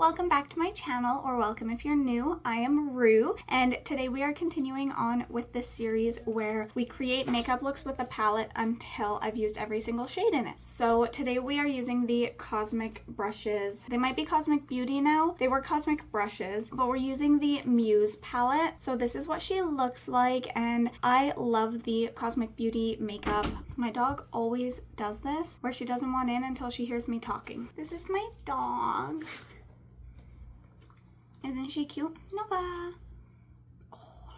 welcome back to my channel, or welcome if you're new. I am Rue, and today we are continuing on with this series where we create makeup looks with a palette until I've used every single shade in it. So today we are using the Cosmic brushes. They might be Cosmic Beauty now. They were Cosmic brushes, but we're using the Muse palette. So this is what she looks like, and I love the Cosmic Beauty makeup. My dog always does this, where she doesn't want in until she hears me talking. This is my dog. Isn't she cute? Nova.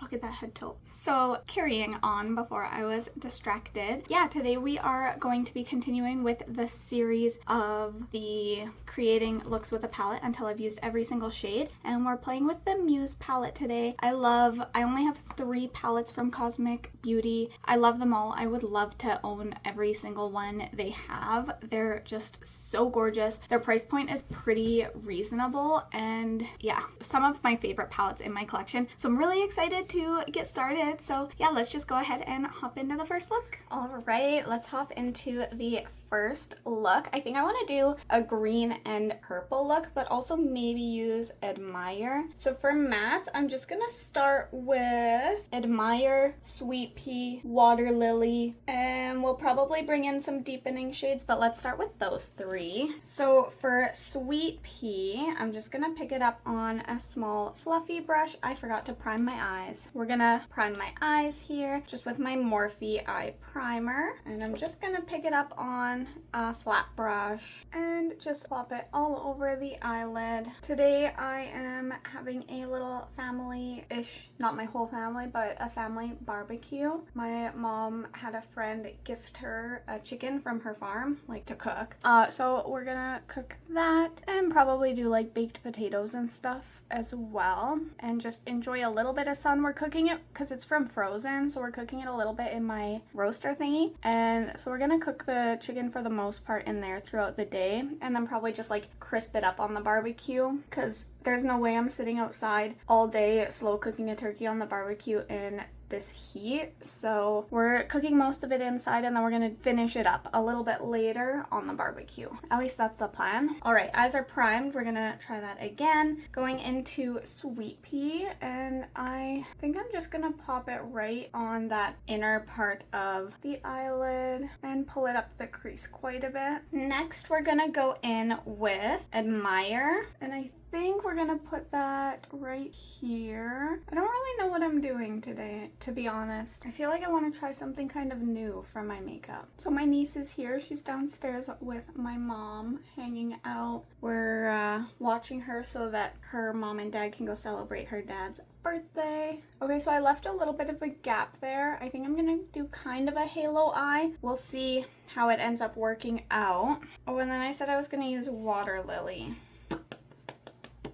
Look at that head tilt. So carrying on before I was distracted. Yeah, today we are going to be continuing with the series of the creating looks with a palette until I've used every single shade. And we're playing with the Muse palette today. I only have 3 palettes from Cosmic Beauty. I love them all. I would love to own every single one they have. They're just so gorgeous. Their price point is pretty reasonable, and yeah, some of my favorite palettes in my collection. So I'm really excited to get started. So yeah, let's just go ahead and hop into the first look. All right, let's hop into the first look. I think I want to do a green and purple look, but also maybe use Admire. So for mattes, I'm just gonna start with Admire, Sweet Pea, Water Lily, and we'll probably bring in some deepening shades, but let's start with those 3. So for Sweet Pea, I'm just gonna pick it up on a small fluffy brush. I forgot to prime my eyes. We're gonna prime my eyes here just with my Morphe eye primer, and I'm just gonna pick it up on a flat brush and just plop it all over the eyelid. Today I am having a little family-ish, not my whole family, but a family barbecue. My mom had a friend gift her a chicken from her farm, like to cook. So we're gonna cook that and probably do like baked potatoes and stuff as well, and just enjoy a little bit of sun. We're cooking it because it's from frozen, so we're cooking it a little bit in my roaster thingy, and so we're gonna cook the chicken for the most part in there throughout the day, and then probably just like crisp it up on the barbecue, because there's no way I'm sitting outside all day slow cooking a turkey on the barbecue in this heat. So we're cooking most of it inside, and then we're gonna finish it up a little bit later on the barbecue. At least that's the plan. All right, eyes are primed. We're gonna try that again. Going into Sweet Pea, and I think I'm just gonna pop it right on that inner part of the eyelid and pull it up the crease quite a bit. Next, we're gonna go in with Admire, and I think we're gonna put that right here. I don't really know what I'm doing today, to be honest. I feel like I want to try something kind of new for my makeup. So my niece is here. She's downstairs with my mom hanging out. We're watching her so that her mom and dad can go celebrate her dad's birthday. Okay, so I left a little bit of a gap there. I think I'm gonna do kind of a halo eye. We'll see how it ends up working out. Oh, and then I said I was gonna use Water Lily.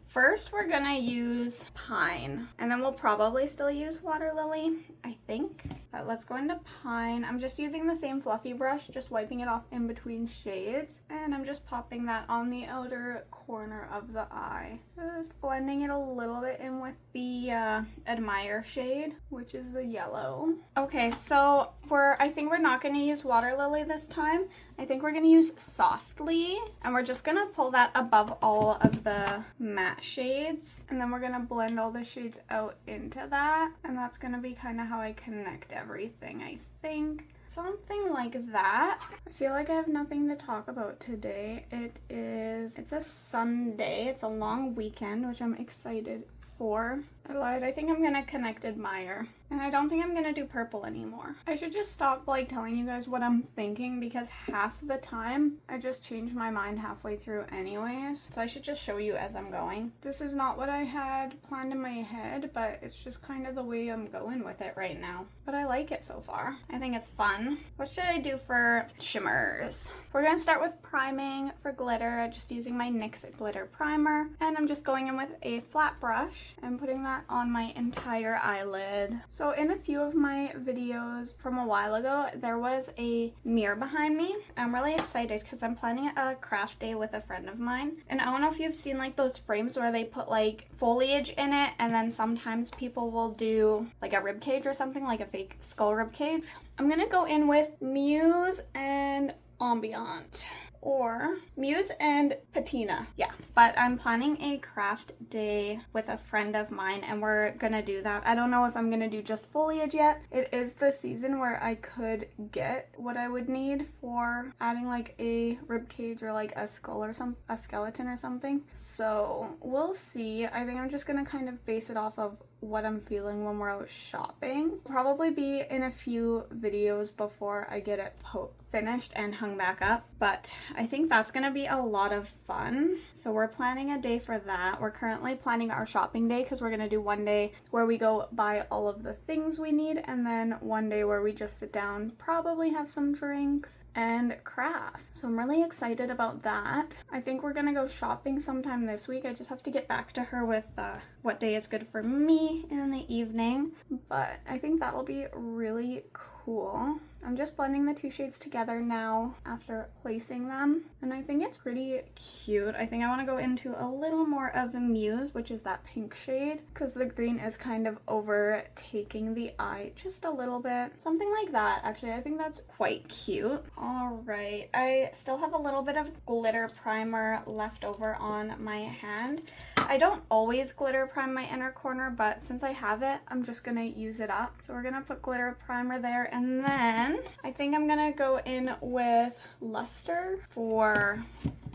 First, we're gonna use Pine, and then we'll probably still use Water Lily, I think. But let's go into Pine. I'm just using the same fluffy brush, just wiping it off in between shades, and I'm just popping that on the outer corner of the eye. Just blending it a little bit in with the Admire shade, which is the yellow. Okay, so I think we're not gonna use Water Lily this time. I think we're gonna use Softly, and we're just gonna pull that above all of the matte shades, and then we're gonna blend all the shades out into that, and that's gonna be kind of how I connect everything, I think. Something like that. I feel like I have nothing to talk about today. It's a Sunday. It's a long weekend, which I'm excited for. I lied. I think I'm gonna connect Admire. And I don't think I'm gonna do purple anymore. I should just stop like telling you guys what I'm thinking, because half the time I just change my mind halfway through anyways. So I should just show you as I'm going. This is not what I had planned in my head, but it's just kind of the way I'm going with it right now. But I like it so far. I think it's fun. What should I do for shimmers? We're gonna start with priming for glitter, just using my NYX glitter primer. And I'm just going in with a flat brush and putting that on my entire eyelid. So in a few of my videos from a while ago, there was a mirror behind me. I'm really excited because I'm planning a craft day with a friend of mine. And I don't know if you've seen like those frames where they put like foliage in it, and then sometimes people will do like a rib cage or something, like a fake skull rib cage. I'm gonna go in with Muse and Ambient. or Muse and Patina. Yeah, but I'm planning a craft day with a friend of mine and we're gonna do that. I don't know if I'm gonna do just foliage yet. It is the season where I could get what I would need for adding like a rib cage or like a skull or a skeleton or something. So we'll see. I think I'm just gonna kind of base it off of what I'm feeling when we're out shopping. Probably be in a few videos before I get it finished and hung back up, but I think that's gonna be a lot of fun. So we're planning a day for that. We're currently planning our shopping day because we're gonna do one day where we go buy all of the things we need and then one day where we just sit down, probably have some drinks and craft. So I'm really excited about that. I think we're gonna go shopping sometime this week. I just have to get back to her with what day is good for me in the evening, but I think that'll be really cool. I'm just blending the two shades together now after placing them, and I think it's pretty cute. I think I want to go into a little more of the Muse, which is that pink shade, because the green is kind of overtaking the eye just a little bit. Something like that. Actually, I think that's quite cute. All right, I still have a little bit of glitter primer left over on my hand. I don't always glitter prime my inner corner, but since I have it, I'm just gonna use it up. So we're gonna put glitter primer there, and then I think I'm gonna go in with luster for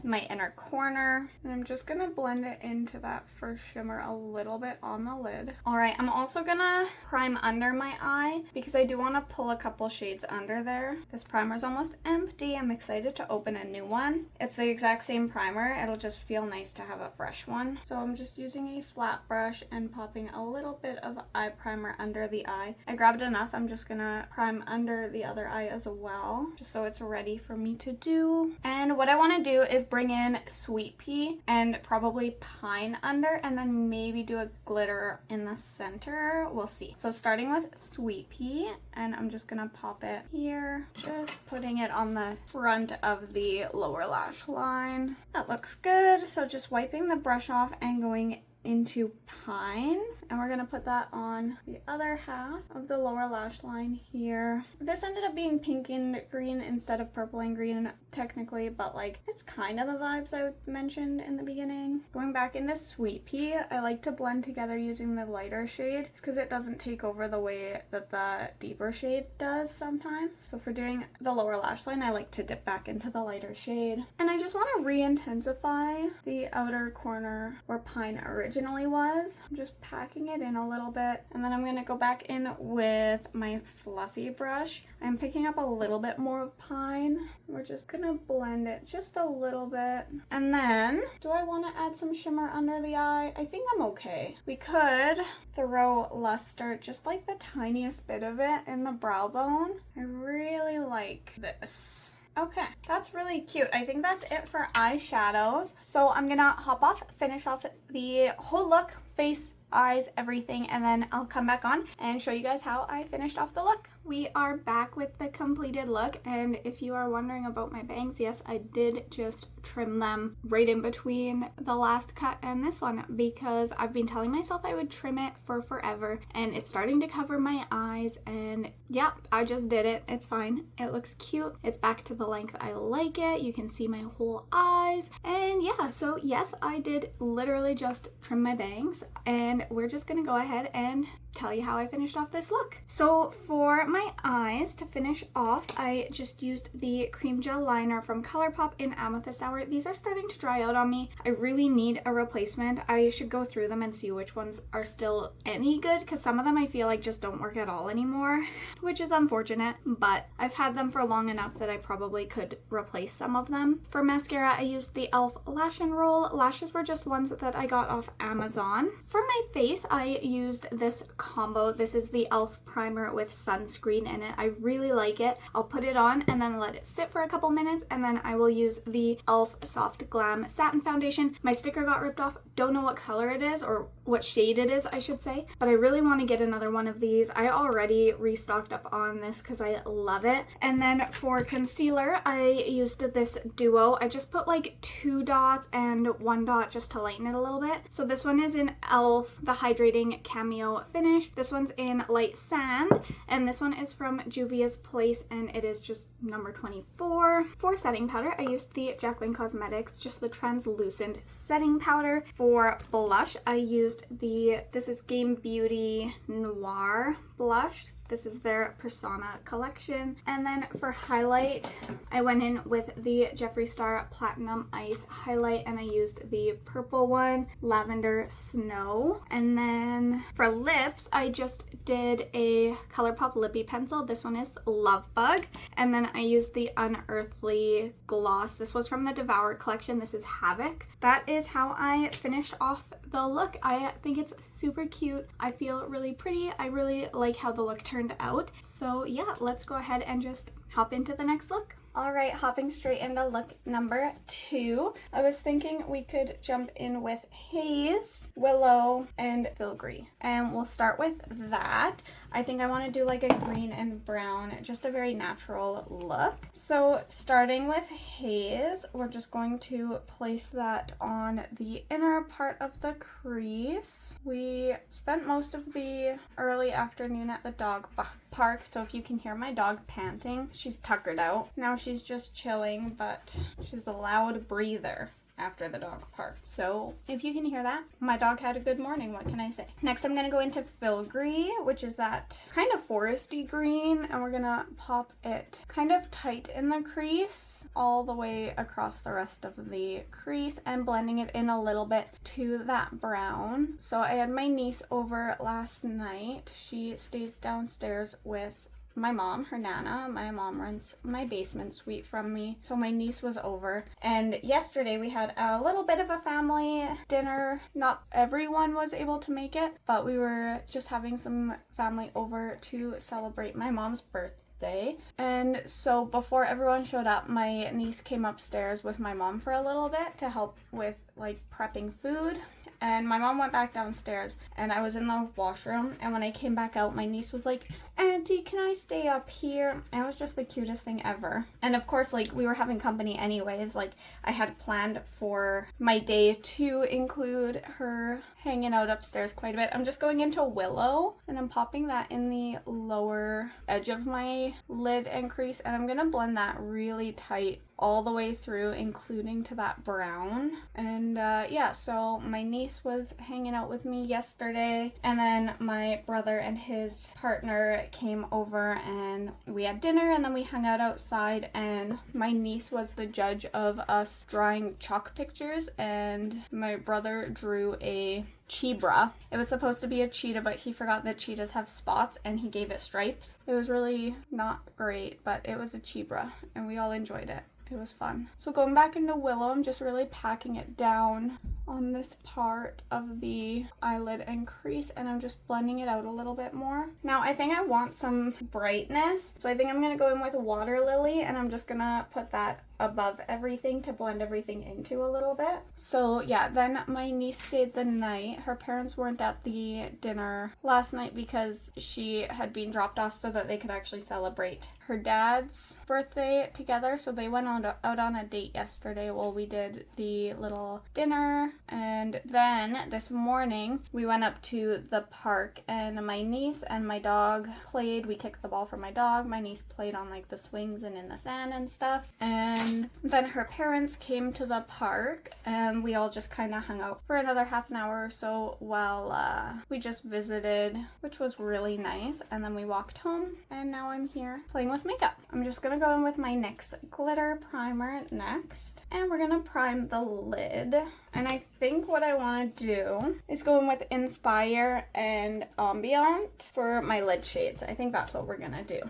my inner corner, and I'm just gonna blend it into that first shimmer a little bit on the lid. All right, I'm also gonna prime under my eye because I do want to pull a couple shades under there. This primer is almost empty. I'm excited to open a new one. It's the exact same primer. It'll just feel nice to have a fresh one. So I'm just using a flat brush and popping a little bit of eye primer under the eye. I grabbed enough. I'm just gonna prime under the other eye as well, just so it's ready for me to do. And what I want to do is bring in Sweet Pea and probably Pine under, and then maybe do a glitter in the center. We'll see. So starting with Sweet Pea, and I'm just gonna pop it here, just putting it on the front of the lower lash line. That looks good. So just wiping the brush off and going into Pine, and we're gonna put that on the other half of the lower lash line here. This ended up being pink and green instead of purple and green technically, but like it's kind of the vibes I mentioned in the beginning. Going back into Sweet Pea, I like to blend together using the lighter shade because it doesn't take over the way that the deeper shade does sometimes. So for doing the lower lash line, I like to dip back into the lighter shade, and I just want to re-intensify the outer corner where Pine originally was. I'm just packing it in a little bit, and then I'm going to go back in with my fluffy brush. I'm picking up a little bit more of Pine. We're just gonna blend it just a little bit. And then, do I want to add some shimmer under the eye? I think I'm okay. We could throw luster, just like the tiniest bit of it, in the brow bone. I really like this. Okay, that's really cute. I think that's it for eyeshadows. So I'm gonna hop off, finish off the whole look, face, eyes, everything, and then I'll come back on and show you guys how I finished off the look. We are back with the completed look, and if you are wondering about my bangs, yes, I did just trim them right in between the last cut and this one because I've been telling myself I would trim it for forever, and it's starting to cover my eyes, and yeah, I just did it. It's fine. It looks cute. It's back to the length I like it. You can see my whole eyes, and yeah, so yes, I did literally just trim my bangs, and we're just gonna go ahead and tell you how I finished off this look. So for my eyes, to finish off, I just used the cream gel liner from ColourPop in Amethyst Hour. These are starting to dry out on me. I really need a replacement. I should go through them and see which ones are still any good, because some of them I feel like just don't work at all anymore, which is unfortunate, but I've had them for long enough that I probably could replace some of them. For mascara, I used the e.l.f. Lash and Roll. Lashes were just ones that I got off Amazon. For my face, I used this combo. This is the e.l.f. primer with sunscreen in it. I really like it. I'll put it on and then let it sit for a couple minutes, and then I will use the e.l.f. Soft Glam Satin Foundation. My sticker got ripped off. Don't know what color it is, or what shade it is, I should say, but I really want to get another one of these. I already restocked up on this because I love it. And then for concealer, I used this duo. I just put like 2 dots and 1 dot just to lighten it a little bit. So this one is in e.l.f. the Hydrating Cameo Finish. This one's in Light Sand, and this one is from Juvia's Place, and it is just number 24. For setting powder, I used the Jaclyn Cosmetics, just the translucent setting powder. For blush, I used this is Game Beauty Noir blush. This is their Persona collection. And then for highlight, I went in with the Jeffree Star Platinum Ice highlight, and I used the purple one, Lavender Snow. And then for lips, I just did a ColourPop lippy pencil. This one is Love Bug. And then I used the Unearthly gloss. This was from the Devour collection. This is Havoc. That is how I finished off the look. I think it's super cute. I feel really pretty. I really like how the look turned out. So yeah, let's go ahead and just hop into the next look. Alright, hopping straight into look number 2. I was thinking we could jump in with Haze, Willow, and Filigree. And we'll start with that. I think I want to do like a green and brown, just a very natural look. So starting with Haze, we're just going to place that on the inner part of the crease. We spent most of the early afternoon at the dog park, so if you can hear my dog panting, she's tuckered out. Now she's just chilling, but she's a loud breather after the dog park. So if you can hear that, my dog had a good morning, what can I say? Next I'm gonna go into Filigree, which is that kind of foresty green, and we're gonna pop it kind of tight in the crease all the way across the rest of the crease and blending it in a little bit to that brown. So I had my niece over last night. She stays downstairs with my mom, her Nana. My mom rents my basement suite from me, so my niece was over. And yesterday we had a little bit of a family dinner. Not everyone was able to make it, but we were just having some family over to celebrate my mom's birthday. And so before everyone showed up, my niece came upstairs with my mom for a little bit to help with like prepping food. And my mom went back downstairs, and I was in the washroom, and when I came back out, my niece was like, "Auntie, can I stay up here?" And it was just the cutest thing ever. And of course, like, we were having company anyways. Like, I had planned for my day to include her hanging out upstairs quite a bit. I'm just going into Willow, and I'm popping that in the lower edge of my lid and crease, and I'm gonna blend that really tight all the way through, including to that brown. And yeah, so my niece was hanging out with me yesterday, and then my brother and his partner came over and we had dinner, and then we hung out outside, and my niece was the judge of us drawing chalk pictures, and my brother drew a chebra. It was supposed to be a cheetah, but he forgot that cheetahs have spots and he gave it stripes. It was really not great, but it was a chebra and we all enjoyed it. It was fun. So going back into Willow, I'm just really packing it down on this part of the eyelid and crease, and I'm just blending it out a little bit more. Now I think I want some brightness, so I think I'm gonna go in with Water Lily, and I'm just gonna put that above everything to blend everything into a little bit. So yeah, then my niece stayed the night. Her parents weren't at the dinner last night because she had been dropped off so that they could actually celebrate her dad's birthday together. So they went out on a date yesterday while we did the little dinner. And then this morning we went up to the park, and my niece and my dog played. We kicked the ball for my dog. My niece played on like the swings and in the sand and stuff. And then her parents came to the park, and we all just kind of hung out for another half an hour or so while we just visited, which was really nice. And then we walked home, and now I'm here playing with makeup. I'm just gonna go in with my NYX glitter primer next, and we're gonna prime the lid. And I think what I want to do is go in with Inspire and Ambient for my lid shades. I think that's what we're gonna do.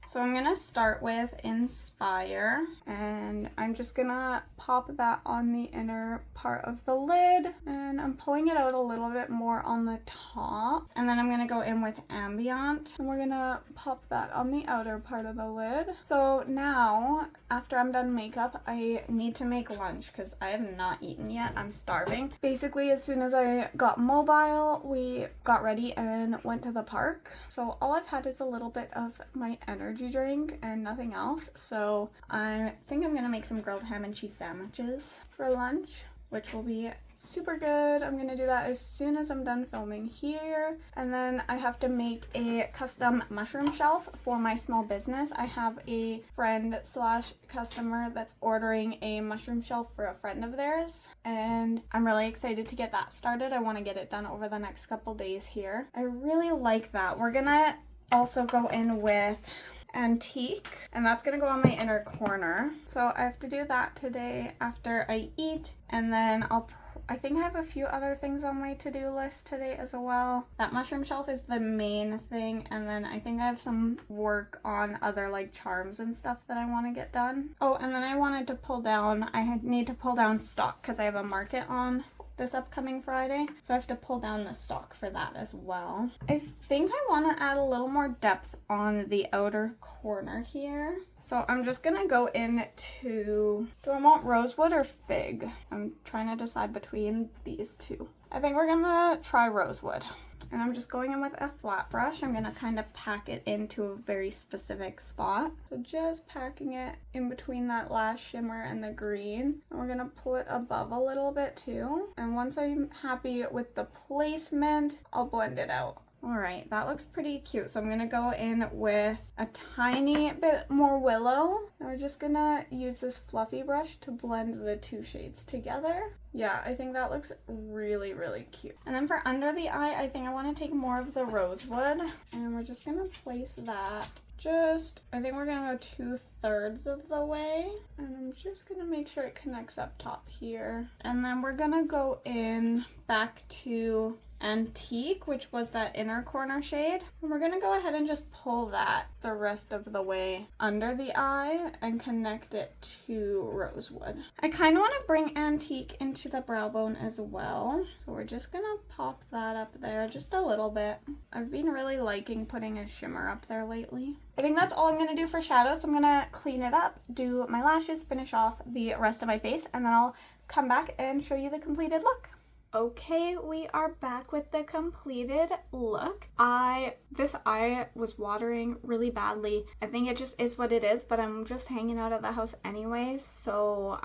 So I'm gonna start with Inspire, and I'm just gonna pop that on the inner part of the lid, and I'm pulling it out a little bit more on the top. And then I'm gonna go in with Ambient, and we're gonna pop that on the outer part of the lid. So now, after I'm done makeup, I need to make lunch because I have not eaten yet. I'm starving. Basically, as soon as I got mobile, we got ready and went to the park. So all I've had is a little bit of my energy drink and nothing else. So I think I'm gonna make some grilled ham and cheese sandwiches for lunch. which will be super good. I'm gonna do that as soon as I'm done filming here. And then I have to make a custom mushroom shelf for my small business. I have a friend slash customer that's ordering a mushroom shelf for a friend of theirs, and I'm really excited to get that started. I want to get it done over the next couple days here. I really like that. We're gonna also go in with Antique, and that's gonna go on my inner corner. So I have to do that today after I eat, and then I think I have a few other things on my to-do list today as well. That mushroom shelf is the main thing, and then I think I have some work on other like charms and stuff that I want to get done. Oh, and then I wanted to pull down, need to pull down stock because I have a market on this upcoming Friday, so I have to pull down the stock for that as well. I think I want to add a little more depth on the outer corner here. So I'm just gonna go into, do I want rosewood or fig? I'm trying to decide between these two. I think we're gonna try rosewood. And I'm just going in with a flat brush. I'm gonna kind of pack it into a very specific spot. So just packing it in between that last shimmer and the green. And we're gonna pull it above a little bit too. And once I'm happy with the placement, I'll blend it out. All right, that looks pretty cute. So I'm gonna go in with a tiny bit more willow. And we're just gonna use this fluffy brush to blend the two shades together. Yeah, I think that looks really, really cute. And then for under the eye, I think I wanna take more of the rosewood, and we're just gonna place that I think we're gonna go 2/3 of the way. And I'm just gonna make sure it connects up top here. And then we're gonna go in back to Antique, which was that inner corner shade. And we're gonna go ahead and just pull that the rest of the way under the eye and connect it to rosewood. I kind of want to bring Antique into the brow bone as well. So we're just gonna pop that up there just a little bit. I've been really liking putting a shimmer up there lately. I think that's all I'm gonna do for shadows. So I'm gonna clean it up, do my lashes, finish off the rest of my face, and then I'll come back and show you the completed look. Okay, we are back with the completed look. This eye was watering really badly. I think it just is what it is, but I'm just hanging out of the house anyway, so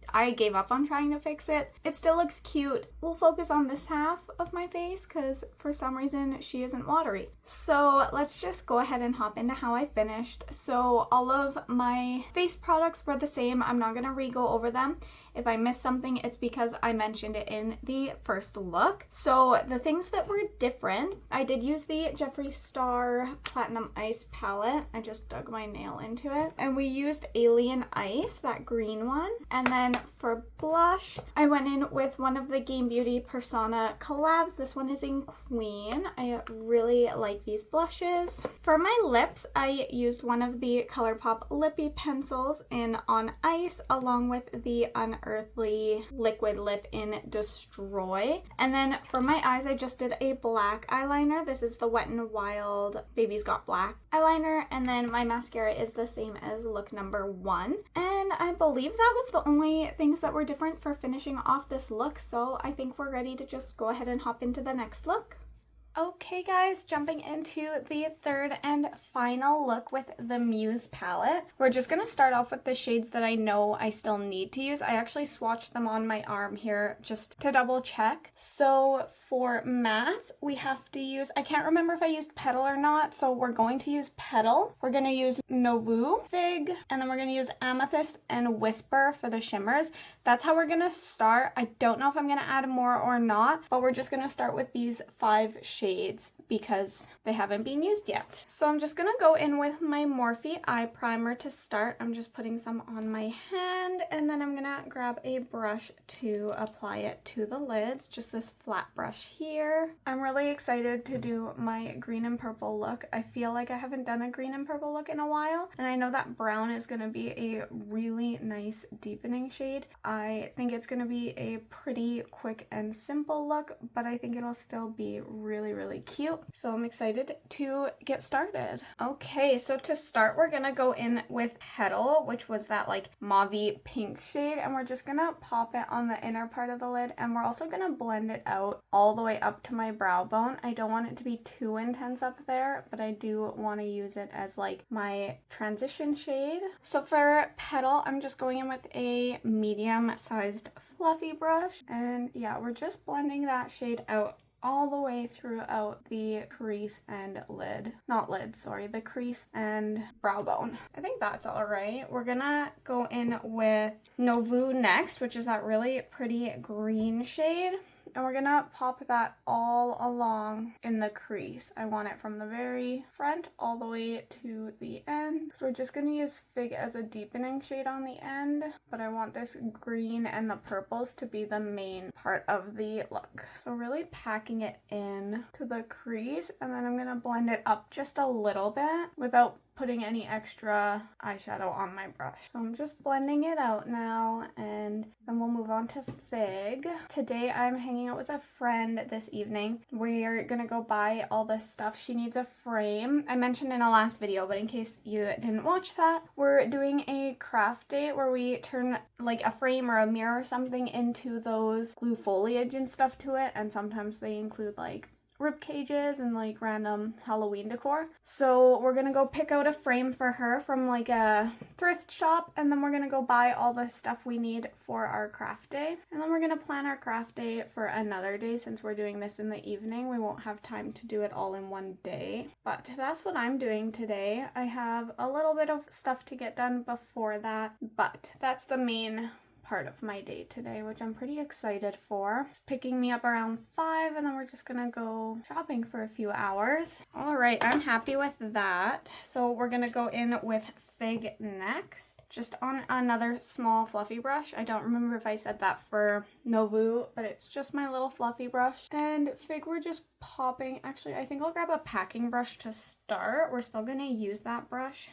I gave up on trying to fix it. It still looks cute. We'll focus on this half of my face because for some reason she isn't watery. So let's just go ahead and hop into how I finished. So all of my face products were the same. I'm not gonna re-go over them. If I missed something, it's because I mentioned it in the first look. So the things that were different, I did use the Jeffree Star Platinum Ice palette. I just dug my nail into it. And we used Alien Ice, that green one. And then for blush, I went in with one of the Game Beauty Persona collabs. This one is in Queen. I really like these blushes. For my lips, I used one of the ColourPop Lippy pencils in On Ice, along with the Unearthly liquid lip in Destroy. And then for my eyes, I just did a black eyeliner. This is the Wet n Wild Baby's Got Black eyeliner. And then my mascara is the same as look number 1. And I believe that was the only things that were different for finishing off this look. So I think we're ready to just go ahead and hop into the next look. Okay guys, jumping into the third and final look with the Muse palette. We're just going to start off with the shades that I know I still need to use. I actually swatched them on my arm here just to double check. So for mattes, we have to use, I can't remember if I used Petal or not, so we're going to use Petal. We're going to use Nouveau, Fig, and then we're going to use Amethyst and Whisper for the shimmers. That's how we're going to start. I don't know if I'm going to add more or not, but we're just going to start with these 5 shades because they haven't been used yet. So I'm just going to go in with my Morphe eye primer to start. I'm just putting some on my hand, and then I'm going to grab a brush to apply it to the lids, just this flat brush here. I'm really excited to do my green and purple look. I feel like I haven't done a green and purple look in a while, and I know that brown is going to be a really nice deepening shade. I think it's going to be a pretty quick and simple look, but I think it'll still be really really cute. So I'm excited to get started. Okay, so to start, we're gonna go in with Petal, which was that like mauve-y pink shade, and we're just gonna pop it on the inner part of the lid, and we're also gonna blend it out all the way up to my brow bone. I don't want it to be too intense up there, but I do want to use it as like my transition shade. So for Petal, I'm just going in with a medium-sized fluffy brush, and yeah, we're just blending that shade out all the way throughout the crease and lid. Not lid, sorry, the crease and brow bone. I think that's all right. We're gonna go in with Novu next, which is that really pretty green shade. And we're gonna pop that all along in the crease. I want it from the very front all the way to the end. So we're just gonna use Fig as a deepening shade on the end, but I want this green and the purples to be the main part of the look. So really packing it in to the crease, and then I'm gonna blend it up just a little bit without putting any extra eyeshadow on my brush. So I'm just blending it out now, and then we'll move on to Fig. Today I'm hanging out with a friend this evening. We're gonna go buy all this stuff. She needs a frame. I mentioned in a last video, but in case you didn't watch that, we're doing a craft day where we turn like a frame or a mirror or something into those glue foliage and stuff to it, and sometimes they include like rib cages and like random Halloween decor. So we're gonna go pick out a frame for her from like a thrift shop, and then we're gonna go buy all the stuff we need for our craft day, and then we're gonna plan our craft day for another day. Since we're doing this in the evening, we won't have time to do it all in one day, but that's what I'm doing today. I have a little bit of stuff to get done before that, but that's the main part of my day today, which I'm pretty excited for. It's picking me up around 5, and then we're just gonna go shopping for a few hours. All right, I'm happy with that. So we're gonna go in with Fig next, just on another small fluffy brush. I don't remember if I said that for Novu, but it's just my little fluffy brush. And Fig, we're just popping. Actually, I think I'll grab a packing brush to start. We're still gonna use that brush,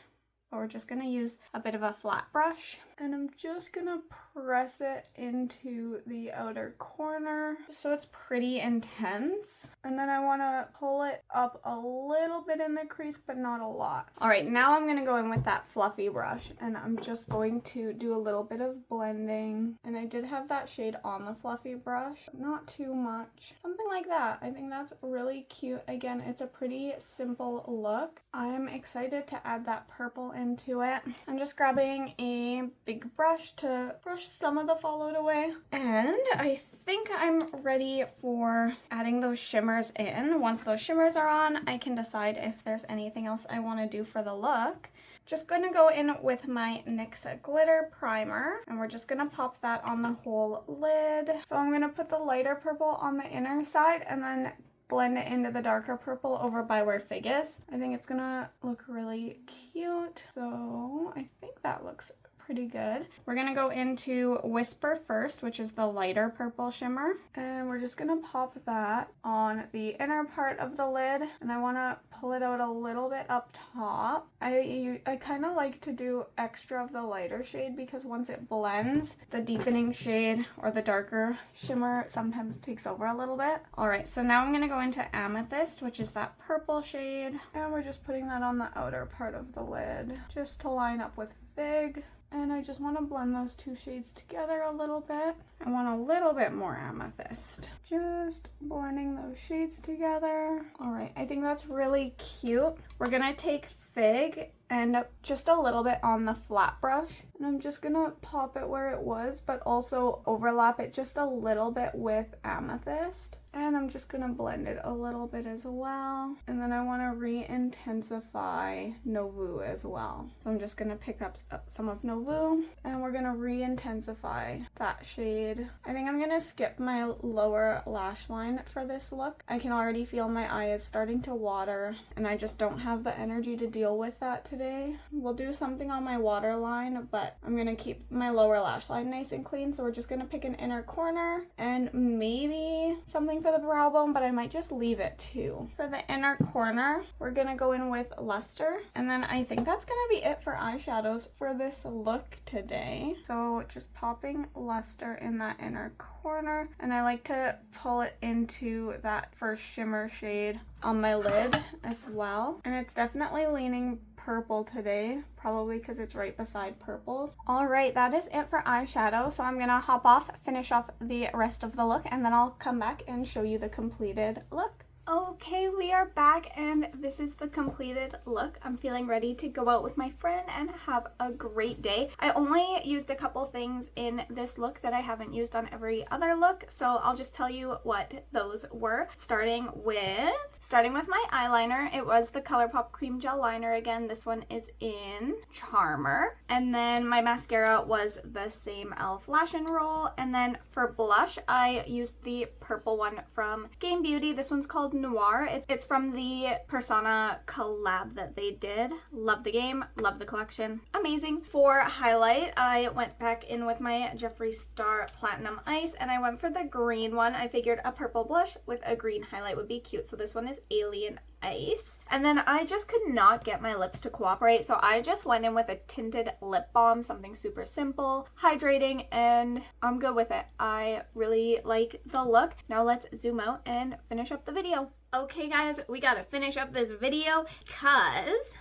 but we're just gonna use a bit of a flat brush, and I'm just gonna press it into the outer corner so it's pretty intense. And then I wanna pull it up a little bit in the crease, but not a lot. All right, now I'm gonna go in with that fluffy brush, and I'm just going to do a little bit of blending. And I did have that shade on the fluffy brush, not too much. Something like that. I think that's really cute. Again, it's a pretty simple look. I'm excited to add that purple into it. I'm just grabbing a big brush to brush some of the fallout away, and I think I'm ready for adding those shimmers in. Once those shimmers are on, I can decide if there's anything else I want to do for the look. Just gonna go in with my NYX glitter primer, and we're just gonna pop that on the whole lid. So I'm gonna put the lighter purple on the inner side and then blend it into the darker purple over by where Fig is. I think it's gonna look really cute. So I think that looks pretty good. We're gonna go into Whisper first, which is the lighter purple shimmer, and we're just gonna pop that on the inner part of the lid, and I want to pull it out a little bit up top. I kind of like to do extra of the lighter shade because once it blends, the deepening shade or the darker shimmer sometimes takes over a little bit. All right, so now I'm gonna go into Amethyst, which is that purple shade, and we're just putting that on the outer part of the lid just to line up with Fig. And I just want to blend those two shades together a little bit. I want a little bit more Amethyst. Just blending those shades together. All right, I think that's really cute. We're gonna take Fig and just a little bit on the flat brush, and I'm just gonna pop it where it was, but also overlap it just a little bit with Amethyst. And I'm just gonna blend it a little bit as well. And then I wanna re-intensify Novu as well. So I'm just gonna pick up some of Novu, and we're gonna re-intensify that shade. I think I'm gonna skip my lower lash line for this look. I can already feel my eye is starting to water, and I just don't have the energy to deal with that today. today. We'll do something on my waterline, but I'm gonna keep my lower lash line nice and clean. So we're just gonna pick an inner corner and maybe something for the brow bone, but I might just leave it too. For the inner corner, we're gonna go in with Luster. And then I think that's gonna be it for eyeshadows for this look today. So just popping Luster in that inner corner, and I like to pull it into that first shimmer shade on my lid as well. And it's definitely leaning purple today, probably because it's right beside purples. All right, that is it for eyeshadow. So I'm gonna hop off, finish off the rest of the look, and then I'll come back and show you the completed look. Okay, we are back and this is the completed look. I'm feeling ready to go out with my friend and have a great day. I only used a couple things in this look that I haven't used on every other look, so I'll just tell you what those were. Starting with my eyeliner, it was the ColourPop Cream Gel Liner again. This one is in Charmer. And then my mascara was the same e.l.f. Lash and Roll. And then for blush, I used the purple one from Game Beauty. This one's called Noir. It's from the Persona collab that they did. Love the game, love the collection, amazing. For highlight, I went back in with my Jeffree Star Platinum Ice, and I went for the green one. I figured a purple blush with a green highlight would be cute, so this one is Alien Ice. And then I just could not get my lips to cooperate, so I just went in with a tinted lip balm, something super simple, hydrating, and I'm good with it. I really like the look. Now let's zoom out and finish up the video. Okay guys, we gotta finish up this video because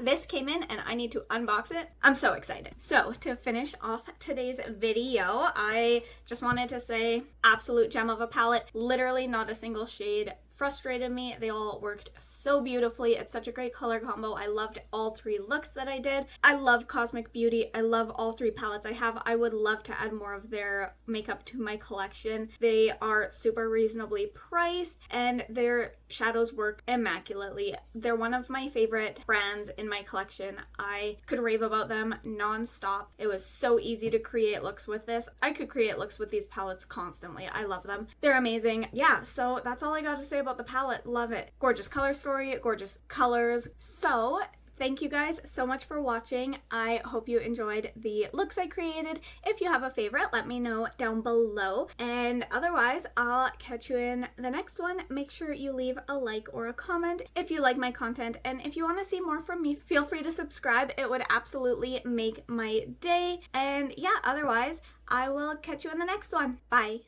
this came in and I need to unbox it. I'm so excited. So to finish off today's video, I just wanted to say absolute gem of a palette. Literally not a single shade frustrated me. They all worked so beautifully. It's such a great color combo. I loved all three looks that I did. I love Cosmic Beauty. I love all three palettes I have. I would love to add more of their makeup to my collection. They are super reasonably priced and their shadows work immaculately. They're one of my favorite brands in my collection. I could rave about them non-stop. It was so easy to create looks with this. I could create looks with these palettes constantly. I love them. They're amazing. Yeah, so that's all I got to say about the palette. Love it. Gorgeous color story, gorgeous colors. So thank you guys so much for watching. I hope you enjoyed the looks I created. If you have a favorite, let me know down below. And otherwise, I'll catch you in the next one. Make sure you leave a like or a comment if you like my content. And if you want to see more from me, feel free to subscribe. It would absolutely make my day. And yeah, otherwise, I will catch you in the next one. Bye.